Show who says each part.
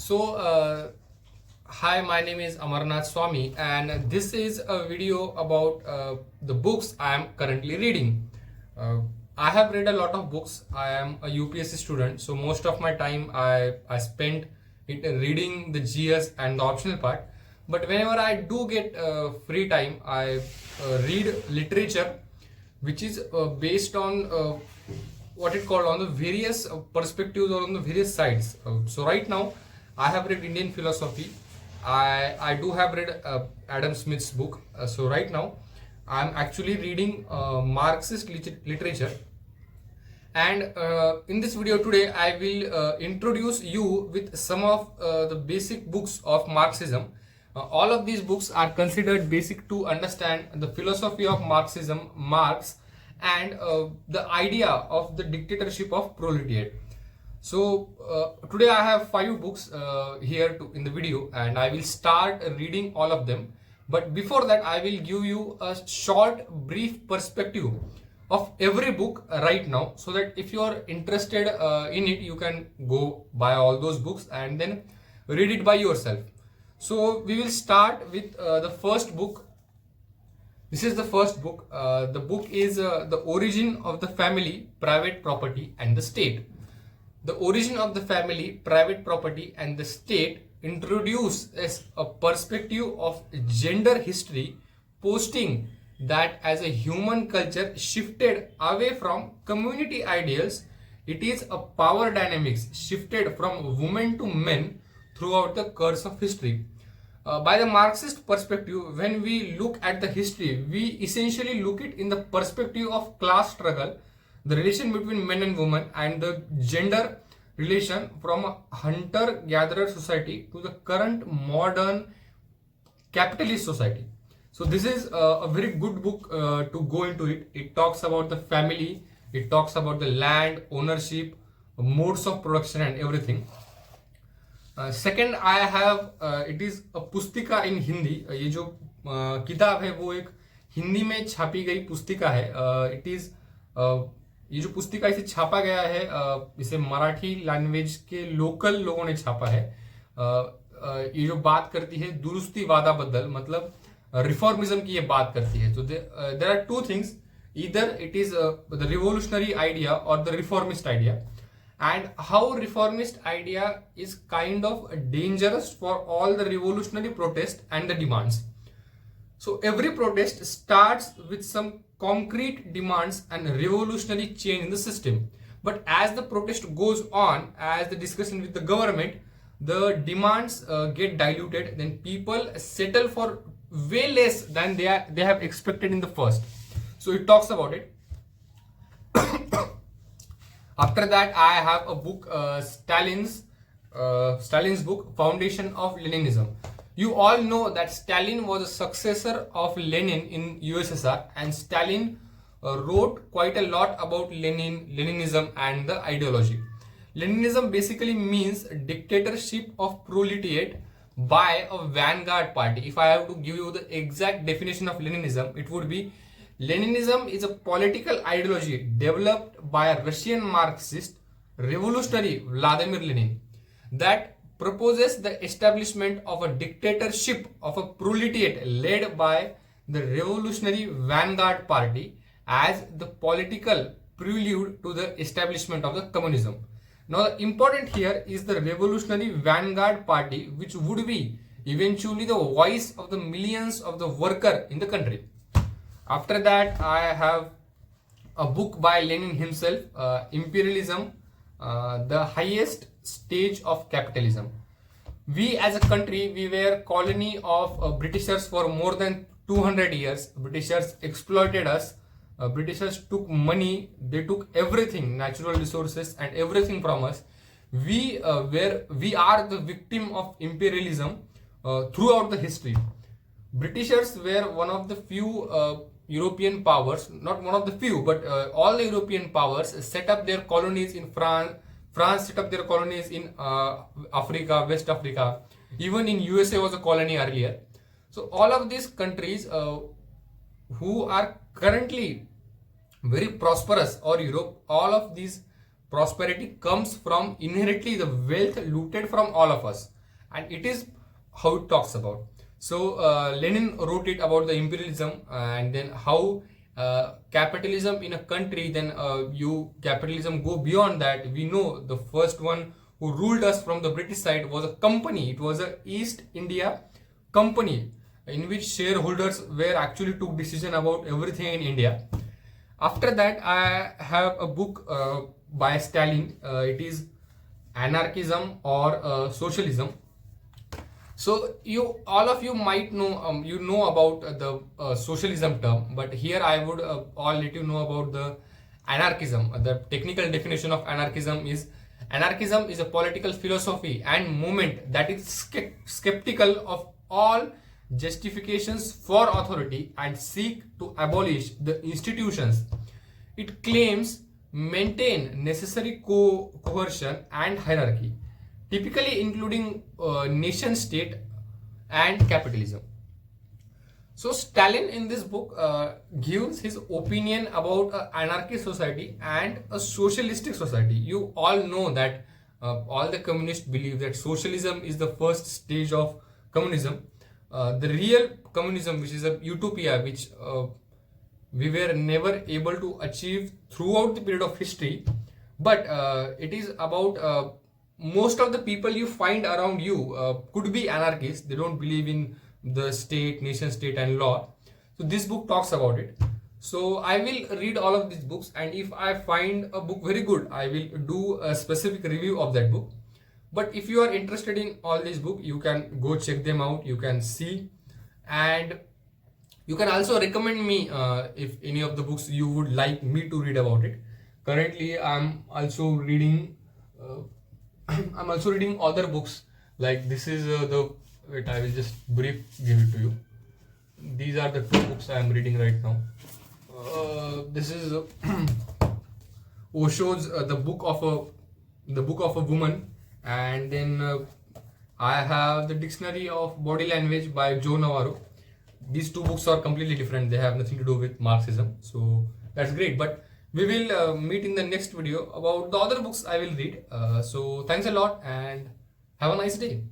Speaker 1: So, hi, my name is Amarnath Swami, and this is a video about the books I am currently reading. I have read a lot of books. I am a UPSC student, so most of my time I spent it reading the GS and the optional part. But whenever I do get free time, I read literature, which is based on what it called on the various perspectives or on the various sides. So right now, I have read Indian philosophy. I do have read Adam Smith's book. So right now, I'm actually reading Marxist literature. And in this video today, I will introduce you with some of the basic books of Marxism. All of these books are considered basic to understand the philosophy of Marxism, Marx, and the idea of the dictatorship of proletariat. So today I have 5 books here in the video, and I will start reading all of them. But before that, I will give you a short, brief perspective of every book right now, so that if you are interested in it, you can go buy all those books and then read it by yourself. So we will start with the first book. This is the first book. The book is The Origin of the Family, Private Property and the State. The Origin of the Family, Private Property and the State introduce as a perspective of gender history, posting that as a human culture shifted away from community ideals, it is a power dynamics shifted from women to men throughout the course of history. By the Marxist perspective, when we look at the history, we essentially look it in the perspective of class struggle, the relation between men and women, and the gender relation from a hunter-gatherer society to the current modern capitalist society. So this is a very good book to go into it. It talks about the family, it talks about the land, ownership, modes of production and everything. Second I have it is a पुस्तिका इन हिंदी. ये जो किताब है वो एक हिंदी में छापी गई पुस्तिका है. इट इज ये जो पुस्तिका इसे छापा गया है, इसे मराठी लैंग्वेज के लोकल लोगों ने छापा है. ये जो बात करती है दुरुस्ती वादाबद्दल, मतलब रिफॉर्मिज्म की ये बात करती है. तो there are two things, either it is the revolutionary idea और the reformist idea, and how reformist idea is kind of dangerous for all the revolutionary protests and the demands. So every protest starts with some concrete demands and revolutionary change in the system. But as the protest goes on, as the discussion with the government, the demands get diluted, then people settle for way less than they have expected in the first. So it talks about it. After that, I have a book, Stalin's book, Foundation of Leninism. You all know that Stalin was a successor of Lenin in USSR, and Stalin wrote quite a lot about Leninism and the ideology. Leninism basically means dictatorship of proletariat by a vanguard party. If I have to give you the exact definition of Leninism, it would be Leninism is a political ideology developed by a Russian Marxist revolutionary Vladimir Lenin that proposes the establishment of a dictatorship of a proletariat led by the revolutionary vanguard party as the political prelude to the establishment of the communism. Now the important here is the revolutionary vanguard party, which would be eventually the voice of the millions of the worker in the country. After that, I have a book by Lenin himself, Imperialism, the highest stage of capitalism. We as a country, we were colony of Britishers for more than 200 years. Britishers exploited us. Britishers took money. They took everything, natural resources and everything from us. We are the victim of imperialism throughout the history. Britishers were one of the few European powers, not one of the few, but all the European powers set up their colonies in France. France set up their colonies in Africa, West Africa. Even in USA was a colony earlier. So all of these countries who are currently very prosperous, or Europe, all of these prosperity comes from inherently the wealth looted from all of us, and it is how it talks about. So Lenin wrote it about the imperialism, and then how capitalism in a country, then capitalism go beyond that. We know the first one who ruled us from the British side was a company. It was a East India Company, in which shareholders were actually took decision about everything in India. After that, I have a book by Stalin. It is Anarchism or Socialism. So all of you might know, you know about the socialism term, but here I would all let you know about the anarchism. The technical definition of anarchism is a political philosophy and movement that is skeptical of all justifications for authority and seek to abolish the institutions it claims maintain necessary coercion and hierarchy, typically including nation state and capitalism. So Stalin in this book gives his opinion about an anarchist society and a socialistic society. You all know that all the communists believe that socialism is the first stage of communism. The real communism, which is a utopia, which we were never able to achieve throughout the period of history, but it is about most of the people you find around you could be anarchists. They don't believe in the state, nation state and law. So this book talks about it. So I will read all of these books, and if I find a book very good, I will do a specific review of that book. But if you are interested in all these books, you can go check them out, you can see, and you can also recommend me if any of the books you would like me to read about it. Currently I'm also reading other books, like this is wait, I will just brief give it to you. These are the two books I am reading right now. This is Osho's the book of a woman, and then I have the Dictionary of Body Language by Joe Navarro. These two books are completely different. They have nothing to do with Marxism. So that's great. But we will meet in the next video about the other books I will read. So thanks a lot and have a nice day.